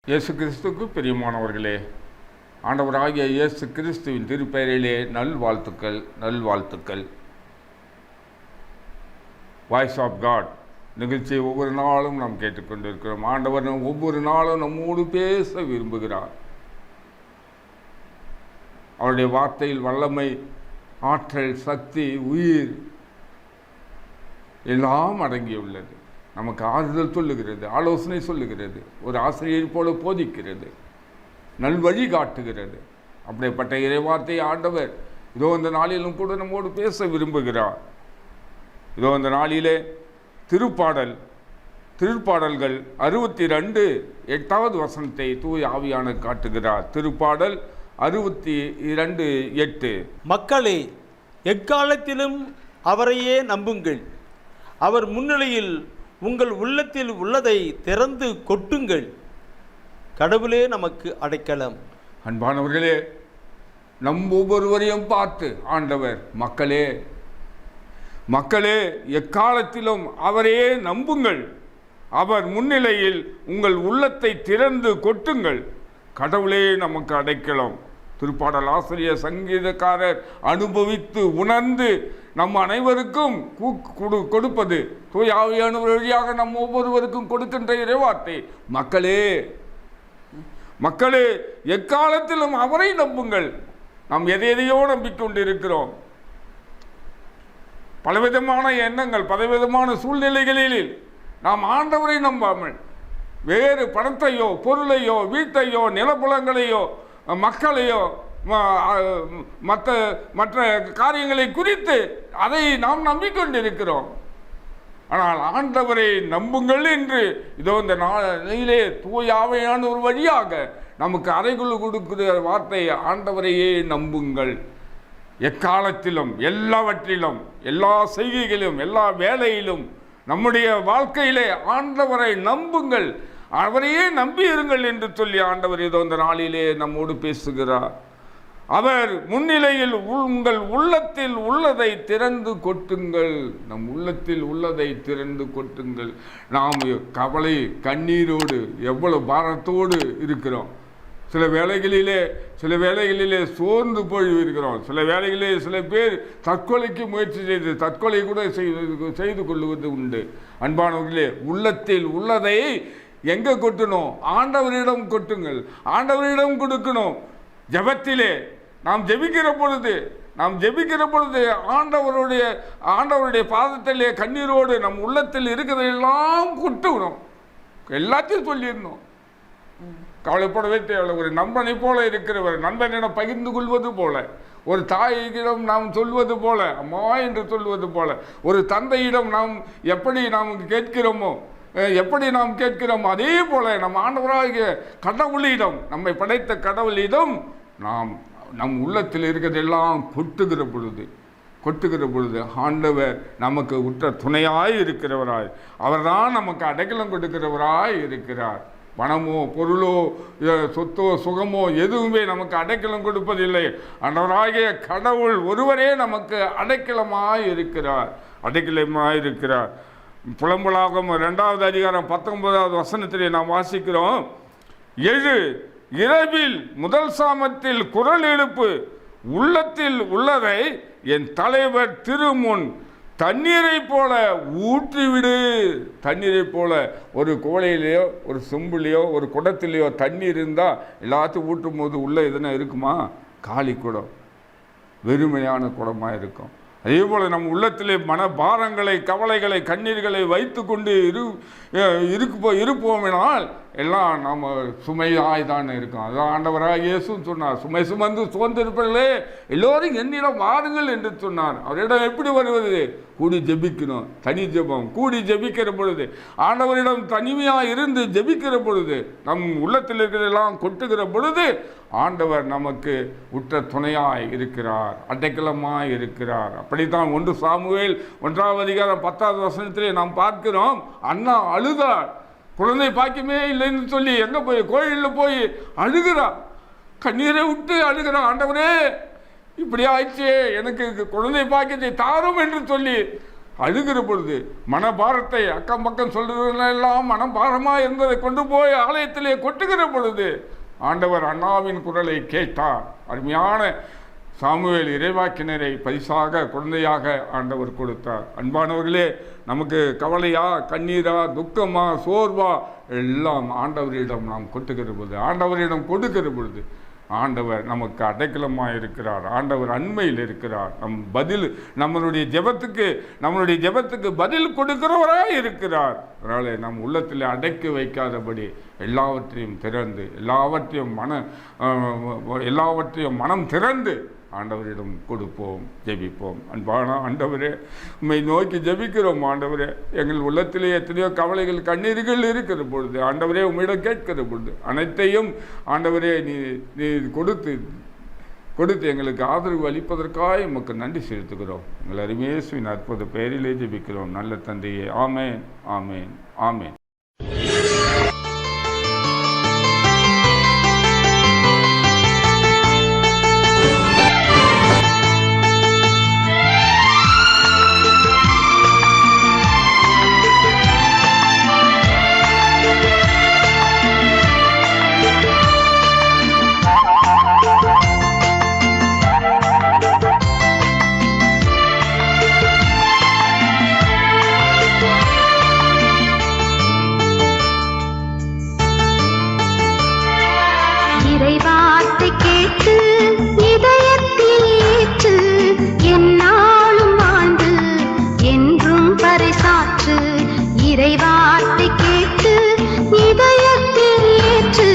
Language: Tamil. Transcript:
இயேசு கிறிஸ்துவுக்கு பிரியமானவர்களே, ஆண்டவராகிய இயேசு கிறிஸ்துவின் திருப்பெயரிலே நல்வாழ்த்துக்கள். வாய்ஸ் ஆஃப் காட் நிகழ்ச்சியை ஒவ்வொரு நாளும் நாம் கேட்டுக்கொண்டிருக்கிறோம். ஆண்டவர் ஒவ்வொரு நாளும் நம்மோடு பேச விரும்புகிறார். அவருடைய வார்த்தையில் வல்லமை, ஆற்றல், சக்தி, உயிர் எல்லாம் அடங்கியுள்ளது. நமக்கு ஆறுதல் சொல்லுகிறது, ஆலோசனை சொல்லுகிறது, ஒரு ஆசிரியர் போல போதிக்கிறது, நல்வழி காட்டுகிறது. அப்படிப்பட்ட இறைவார்த்தை ஆண்டவர் இதோ இந்த நாளிலும் கூட நம்மோடு பேச விரும்புகிறார். இதோ இந்த நாளிலே திருப்பாடல்கள் 62:8 வசனத்தை தூய ஆவியானவர் காட்டுகிறார். திருப்பாடல் 62:8. மக்களே, எக்காலத்திலும் அவரையே நம்புங்கள். அவர் முன்னிலையில் உங்கள் உள்ளத்தில் உள்ளதை திறந்து கொட்டுங்கள். கடவுளே நமக்கு அடைக்கலம். அன்பானவர்களே, நம் ஒவ்வொருவரையும் பார்த்து ஆண்டவர் மக்களே எக்காலத்திலும் அவரையே நம்புங்கள். அவர் முன்னிலையில் உங்கள் உள்ளத்தை திறந்து கொட்டுங்கள். கடவுளே நமக்கு அடைக்கலம். திருப்பாடல் ஆசிரியர், சங்கீதக்காரர் அனுபவித்து உணர்ந்து நம் அனைவருக்கும் கொடுப்பது தூய ஆவியானவர் வழியாக நம் ஒவ்வொருவருக்கும் கொடுக்கின்ற இறைவார்த்தை. மக்களே எக்காலத்திலும் அவரை நம்புங்கள். நாம் எதையோ நம்பிக்கொண்டிருக்கிறோம். பலவிதமான எண்ணங்கள், பலவிதமான சூழ்நிலைகளில் நாம் ஆண்டவரை நம்பாமல் வேறு பணத்தையோ, பொருளையோ, வீட்டையோ, நிலப்புலங்களையோ, மக்களையோ, மற்ற காரியங்களை குறித்து அதை நாம் நம்பிக்கொண்டிருக்கிறோம். ஆனால் ஆண்டவரை நம்புங்கள் என்று இதோ இந்த நாளிலே தூயாவையான ஒரு வழியாக நமக்கு அறைகுழு கொடுக்கிற வார்த்தை, ஆண்டவரையே நம்புங்கள். எக்காலத்திலும், எல்லாவற்றிலும், எல்லா செய்கைகளிலும், எல்லா வேலையிலும், நம்முடைய வாழ்க்கையிலே ஆண்டவரை நம்புங்கள், அவரையே நம்பியிருங்கள் என்று சொல்லி ஆண்டவர் இதோ இந்த நாளிலே நம்மோடு பேசுகிறார். அவர் முன்னிலையில் உங்கள் உள்ளத்தில் உள்ளதை திறந்து கொட்டுங்கள். நம் உள்ளத்தில் உள்ளதை திறந்து கொட்டுங்கள். நாம் கவலை, கண்ணீரோடு, எவ்வளவு பாரத்தோடு இருக்கிறோம். சில வேளைகளிலே சோர்ந்து போய் இருக்கிறோம். சில வேளைகளிலே சில பேர் தற்கொலைக்கு முயற்சி செய்து தற்கொலை கூட செய்து கொள்வது உண்டு. அன்பானவர்களே, உள்ளத்தில் உள்ளதை எங்கே கொட்டணும்? ஆண்டவரிடம் கொட்டுங்கள், ஆண்டவரிடம் கொடுக்கணும். ஜெபத்திலே நாம் ஜெபிக்கிற பொழுது ஆண்டவருடைய பாதத்திலே கண்ணீரோடு நம் உள்ளத்தில் இருக்கிறதெல்லாம் கொட்டுகிறோம். எல்லாத்தையும் சொல்லிடணும். கவலைப்படவே தேவையில்லை. ஒரு நண்பனை போல இருக்கிறவர், நண்பனிடம் பகிர்ந்து கொள்வது போல, ஒரு தாயிடம் நாம் சொல்வது போல, அம்மா என்று சொல்வது போல, ஒரு தந்தையிடம் நாம் எப்படி நாம் கேட்கிறோமோ, அதே போல நம் ஆண்டவராகிய கடவுளிடம், நம்மை படைத்த கடவுளிடம் நாம் நம் உள்ளத்தில் இருக்கிறதெல்லாம் கொட்டுகிற பொழுது ஆண்டவர் நமக்கு உற்ற துணையாய் இருக்கிறவராய், அவர்தான் நமக்கு அடைக்கலம் கொடுக்கிறவராய் இருக்கிறார். பணமோ, பொருளோ, சொத்தோ, சுகமோ எதுவுமே நமக்கு அடைக்கலம் கொடுப்பதில்லை. ஆண்டவராகிய கடவுள் ஒருவரே நமக்கு அடைக்கலமாய் இருக்கிறார். புலம்பலாகும் 2வது அதிகாரம் 19வது வசனத்திலே நாம் வாசிக்கிறோம். இரவில் முதல் சாமத்தில் குரல் எழுப்பு, உள்ளத்தில் உள்ளதை என் தலைவர் திருமுன் தண்ணீரை போல ஊற்றிவிடு. தண்ணீரை போல ஒரு கோலையிலையோ, ஒரு சொம்புலையோ, ஒரு குடத்திலேயோ தண்ணீர் இருந்தால் எல்லாத்தையும் ஊற்றும் போது உள்ளே எதுனா இருக்குமா? காலி குடம், வெறுமையான குடமாக இருக்கும். அதே போல் நம் உள்ளத்திலே மனபாரங்களை, கவலைகளை, கண்ணீர்களை வைத்து கொண்டு இருப்போமெனால் எல்லாம் நாம் சுமையாய் தான் இருக்கும். அதான் ஆண்டவராக இயேசுன்னு சொன்னார், சுமை சுமந்து சோர்ந்திருப்பீர்களே எல்லோரும் என்னிடம் வாருங்கள் என்று சொன்னார். அவரிடம் எப்படி வருவது? கூடி ஜெபிக்கணும். தனி ஜெபம். கூடி ஜெபிக்கிற பொழுது, ஆண்டவரிடம் தனிமையாக இருந்து ஜெபிக்கிற பொழுது, நம் உள்ளத்தில் இருக்கிறதெல்லாம் கொட்டுகிற பொழுது ஆண்டவர் நமக்கு உற்ற துணையாய் இருக்கிறார், அடைக்கலமாய் இருக்கிறார். அப்படித்தான் 1 சாமுவேல் 1வது அதிகாரம் 10வது வசனத்திலே நாம் பார்க்கிறோம். அண்ணா அழுதார், குழந்தை பாக்கியமே இல்லைன்னு சொல்லி எங்கே போய் கோயிலில் போய் அழுகிறார், கண்ணீரை விட்டு அழுகிறார். ஆண்டவரே, இப்படி ஆயிடுச்சே, எனக்கு குழந்தை பாக்கியத்தை தாரும் என்று சொல்லி அழுகிற பொழுது மனபாரத்தை அக்கம் பக்கம் சொல்றதெல்லாம் மனபாரமாக இருந்ததை கொண்டு போய் ஆலயத்திலே கொட்டுகிற பொழுது ஆண்டவர் அண்ணாவின் குரலை கேட்டார். அருமையான சாமுவேல் இறைவாக்கினரை பரிசாக குழந்தையாக ஆண்டவர் கொடுத்தார். அன்பானவர்களே, நமக்கு கவலையா, கண்ணீரா, துக்கமா, சோர்வா எல்லாம் ஆண்டவரிடம் நாம் கொட்டுகிற பொழுது, ஆண்டவரிடம் கொடுக்கிற பொழுது ஆண்டவர் நமக்கு அடைக்கலமாக இருக்கிறார். ஆண்டவர் அண்மையில் இருக்கிறார். நம்மளுடைய ஜெபத்துக்கு பதில் கொடுக்கிறவராக இருக்கிறார். அதனால நம் உள்ளத்தில் அடக்கி வைக்காதபடி எல்லாவற்றையும் திறந்து எல்லாவற்றையும் மனம் திறந்து ஆண்டவரிடம் கொடுப்போம், ஜெபிப்போம். அன்பான ஆண்டவரே, உம்மை நோக்கி ஜெபிக்கிறோம். ஆண்டவரே, எங்கள் உள்ளத்திலே எத்தனையோ கவலைகள், கண்ணீர்கள் இருக்கிற பொழுது ஆண்டவரே உம்மிடம் கேட்கிற பொழுது அனைத்தையும் ஆண்டவரே நீ கொடுத்து எங்களுக்கு ஆதரவு அளிப்பதற்காக உமக்கு நன்றி செலுத்துகிறோம். எங்கள் அருமையேசுவின் அற்புத பெயரிலே ஜெபிக்கிறோம் நல்ல தந்தையே. ஆமேன், ஆமேன், ஆமேன். இறைவார்த்தை கேட்டு இதயத்தில் ஏற்று எந்நாளும் வாழ்ந்து என்றும் பறைசாற்று. இறைவார்த்தை கேட்டு இதயத்தில் ஏற்று